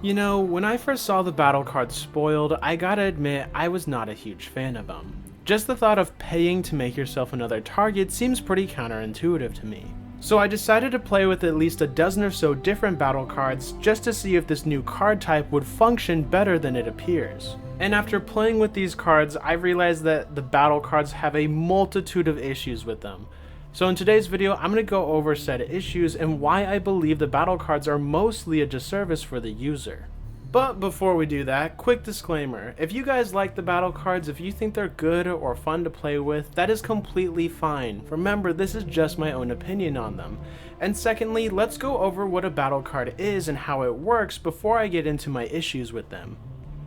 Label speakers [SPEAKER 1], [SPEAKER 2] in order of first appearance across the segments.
[SPEAKER 1] You know, when I first saw the battle cards spoiled, I gotta admit I was not a huge fan of them. Just the thought of paying to make yourself another target seems pretty counterintuitive to me. So I decided to play with at least a dozen or so different battle cards just to see if this new card type would function better than it appears. And after playing with these cards, I realized that the battle cards have a multitude of issues with them. So in today's video, I'm going to go over said issues and why I believe the battle cards are mostly a disservice for the user. But before we do that, quick disclaimer, if you guys like the battle cards, if you think they're good or fun to play with, that is completely fine. Remember, this is just my own opinion on them. And secondly, let's go over what a battle card is and how it works before I get into my issues with them.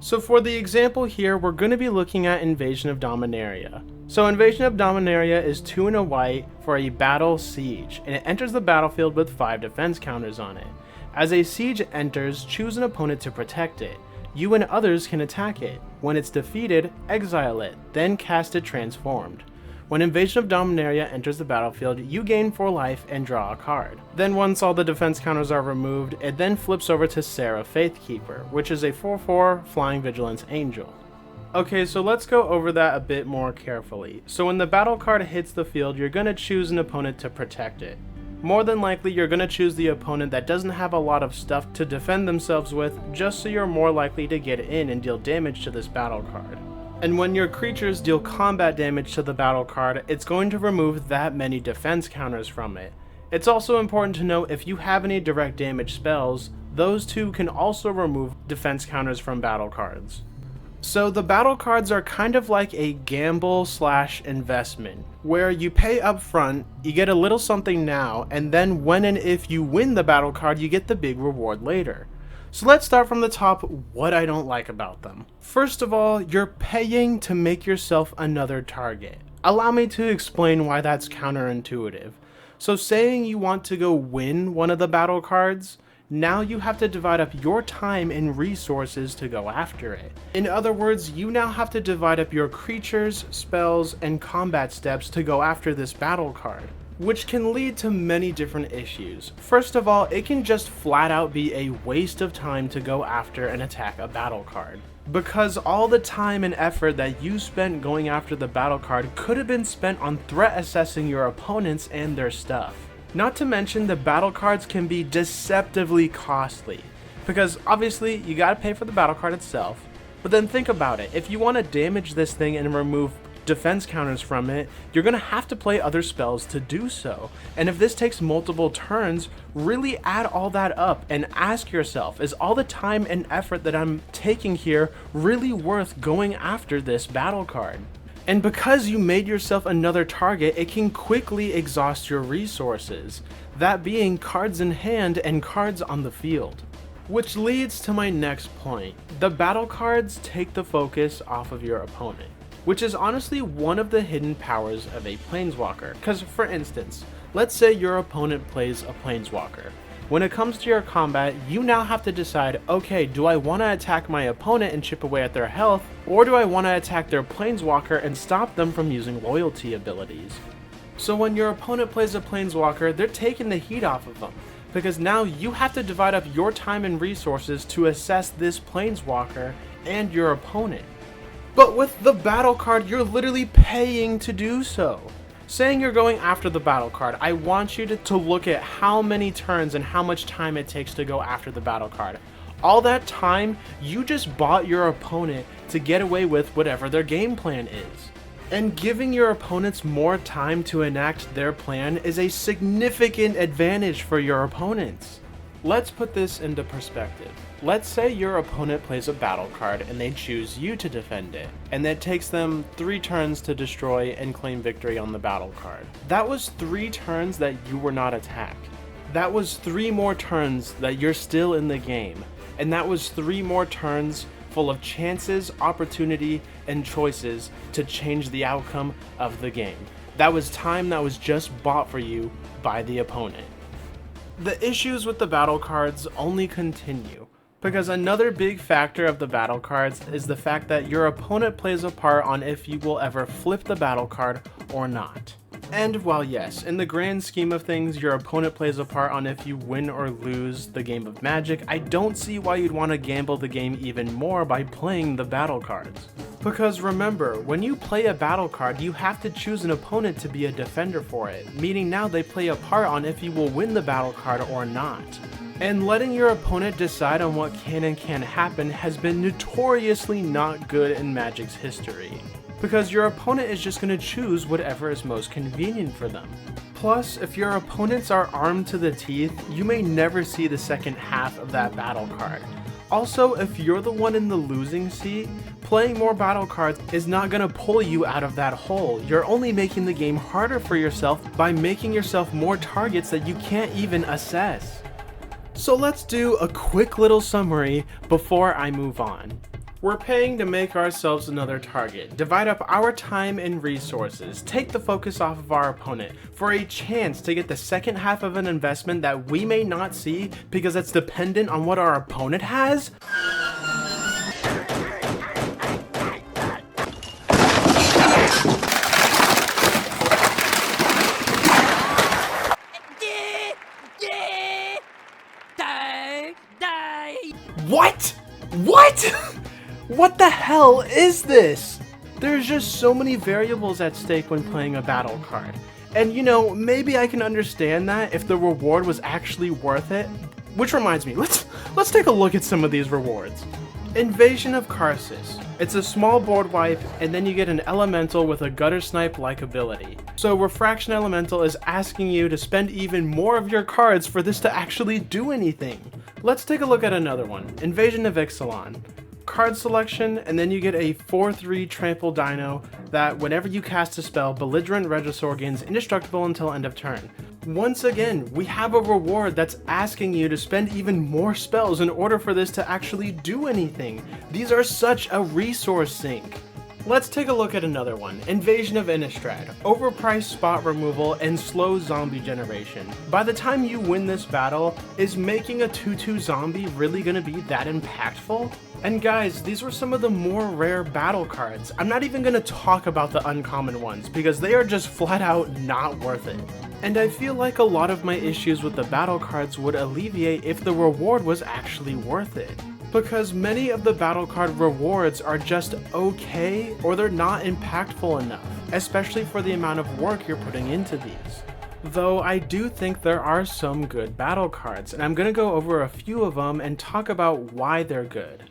[SPEAKER 1] So for the example here, we're going to be looking at Invasion of Dominaria. So Invasion of Dominaria is 2 and a white for a battle siege, and it enters the battlefield with 5 defense counters on it. As a siege enters, choose an opponent to protect it. You and others can attack it. When it's defeated, exile it, then cast it transformed. When Invasion of Dominaria enters the battlefield, you gain 4 life and draw a card. Then once all the defense counters are removed, it then flips over to Sarah Faithkeeper, which is a 4/4 Flying Vigilance Angel. Okay, so let's go over that a bit more carefully. So when the battle card hits the field, you're going to choose an opponent to protect it. More than likely, you're going to choose the opponent that doesn't have a lot of stuff to defend themselves with, just so you're more likely to get in and deal damage to this battle card. And when your creatures deal combat damage to the battle card, it's going to remove that many defense counters from it. It's also important to note if you have any direct damage spells, those too can also remove defense counters from battle cards. So the battle cards are kind of like a gamble / investment, where you pay up front, you get a little something now, and then when and if you win the battle card, you get the big reward later. So let's start from the top, what I don't like about them. First of all, you're paying to make yourself another target. Allow me to explain why that's counterintuitive. So saying you want to go win one of the battle cards, now you have to divide up your time and resources to go after it. In other words, you now have to divide up your creatures, spells, and combat steps to go after this battle card, which can lead to many different issues. First of all, it can just flat out be a waste of time to go after and attack a battle card, because all the time and effort that you spent going after the battle card could have been spent on threat assessing your opponents and their stuff. Not to mention, the battle cards can be deceptively costly, because obviously you gotta pay for the battle card itself, but then think about it, if you want to damage this thing and remove defense counters from it, you're gonna have to play other spells to do so. And if this takes multiple turns, really add all that up and ask yourself, is all the time and effort that I'm taking here really worth going after this battle card? And because you made yourself another target, it can quickly exhaust your resources, that being cards in hand and cards on the field. Which leads to my next point. The battle cards take the focus off of your opponent, which is honestly one of the hidden powers of a planeswalker. Because for instance, let's say your opponent plays a planeswalker. When it comes to your combat, you now have to decide, okay, do I want to attack my opponent and chip away at their health, or do I want to attack their planeswalker and stop them from using loyalty abilities? So when your opponent plays a planeswalker, they're taking the heat off of them, because now you have to divide up your time and resources to assess this planeswalker and your opponent. But with the battle card, you're literally paying to do so. Saying you're going after the battle card, I want you to look at how many turns and how much time it takes to go after the battle card. All that time, you just bought your opponent to get away with whatever their game plan is. And giving your opponents more time to enact their plan is a significant advantage for your opponents. Let's put this into perspective. Let's say your opponent plays a battle card and they choose you to defend it, and it takes them 3 turns to destroy and claim victory on the battle card. That was 3 turns that you were not attacked. That was 3 more turns that you're still in the game, and that was 3 more turns full of chances, opportunity, and choices to change the outcome of the game. That was time that was just bought for you by the opponent. The issues with the battle cards only continue, because another big factor of the battle cards is the fact that your opponent plays a part on if you will ever flip the battle card or not. And while yes, in the grand scheme of things, your opponent plays a part on if you win or lose the game of Magic, I don't see why you'd want to gamble the game even more by playing the battle cards. Because remember, when you play a battle card, you have to choose an opponent to be a defender for it, meaning now they play a part on if you will win the battle card or not. And letting your opponent decide on what can and can't happen has been notoriously not good in Magic's history, because your opponent is just going to choose whatever is most convenient for them. Plus, if your opponents are armed to the teeth, you may never see the second half of that battle card. Also, if you're the one in the losing seat, playing more battle cards is not going to pull you out of that hole. You're only making the game harder for yourself by making yourself more targets that you can't even assess. So let's do a quick little summary before I move on. We're paying to make ourselves another target, divide up our time and resources, take the focus off of our opponent for a chance to get the second half of an investment that we may not see because it's dependent on what our opponent has? What? What? What the hell is this? There's just so many variables at stake when playing a battle card. And you know, maybe I can understand that if the reward was actually worth it. Which reminds me, let's take a look at some of these rewards. Invasion of Karsis. It's a small board wipe, and then you get an elemental with a gutter snipe-like ability. So Refraction Elemental is asking you to spend even more of your cards for this to actually do anything. Let's take a look at another one, Invasion of Ixalan. Card selection, and then you get a 4/3 trample dino that whenever you cast a spell, Belligerent Regisaur gains indestructible until end of turn. Once again, we have a reward that's asking you to spend even more spells in order for this to actually do anything. These are such a resource sink. Let's take a look at another one, Invasion of Innistrad. Overpriced spot removal and slow zombie generation. By the time you win this battle, is making a 2/2 zombie really gonna be that impactful? And guys, these were some of the more rare battle cards. I'm not even gonna talk about the uncommon ones because they are just flat out not worth it. And I feel like a lot of my issues with the battle cards would alleviate if the reward was actually worth it. Because many of the battle card rewards are just okay, or they're not impactful enough, especially for the amount of work you're putting into these. Though I do think there are some good battle cards, and I'm going to go over a few of them and talk about why they're good.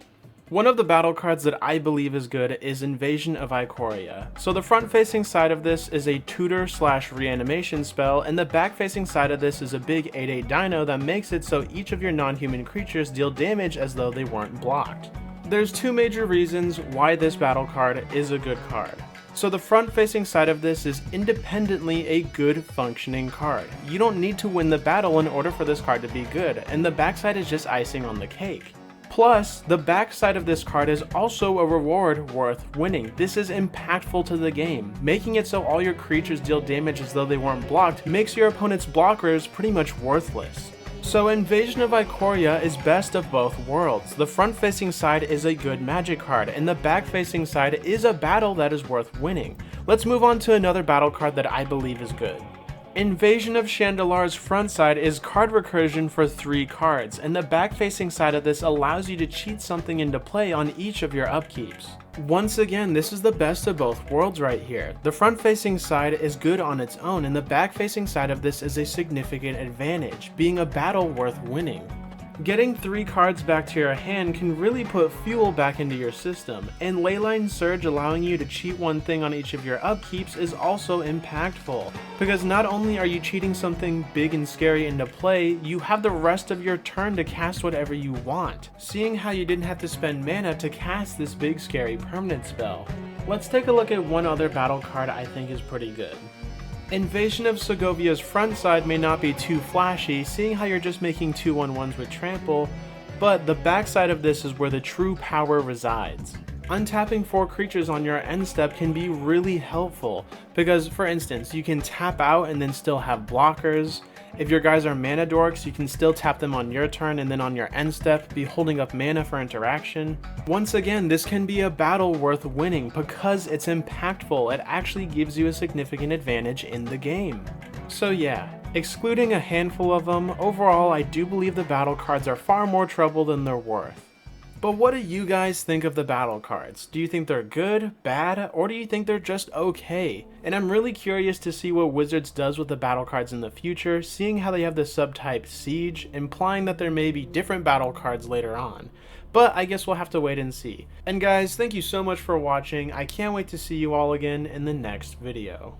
[SPEAKER 1] One of the battle cards that I believe is good is Invasion of Icyoria. So the front-facing side of this is a tutor/reanimation spell, and the back-facing side of this is a big 8/8 dino that makes it so each of your non-human creatures deal damage as though they weren't blocked. There's two major reasons why this battle card is a good card. So the front-facing side of this is independently a good functioning card. You don't need to win the battle in order for this card to be good, and the backside is just icing on the cake. Plus, the backside of this card is also a reward worth winning. This is impactful to the game. Making it so all your creatures deal damage as though they weren't blocked makes your opponent's blockers pretty much worthless. So Invasion of Icyoria is best of both worlds. The front-facing side is a good magic card, and the back-facing side is a battle that is worth winning. Let's move on to another battle card that I believe is good. Invasion of Chandelar's front side is card recursion for 3 cards, and the back-facing side of this allows you to cheat something into play on each of your upkeeps. Once again, this is the best of both worlds right here. The front-facing side is good on its own, and the back-facing side of this is a significant advantage, being a battle worth winning. Getting 3 cards back to your hand can really put fuel back into your system, and Leyline Surge allowing you to cheat one thing on each of your upkeeps is also impactful, because not only are you cheating something big and scary into play, you have the rest of your turn to cast whatever you want, seeing how you didn't have to spend mana to cast this big scary permanent spell. Let's take a look at one other battle card I think is pretty good. Invasion of Segovia's front side may not be too flashy, seeing how you're just making 2/1/1s with trample, but the back side of this is where the true power resides. Untapping 4 creatures on your end step can be really helpful, because for instance, you can tap out and then still have blockers, If your guys are mana dorks, you can still tap them on your turn and then on your end step be holding up mana for interaction. Once again, this can be a battle worth winning because it's impactful. It actually gives you a significant advantage in the game. So yeah, excluding a handful of them, overall I do believe the battle cards are far more trouble than they're worth. But what do you guys think of the battle cards? Do you think they're good, bad, or do you think they're just okay? And I'm really curious to see what Wizards does with the battle cards in the future, seeing how they have the subtype Siege, implying that there may be different battle cards later on. But I guess we'll have to wait and see. And guys, thank you so much for watching. I can't wait to see you all again in the next video.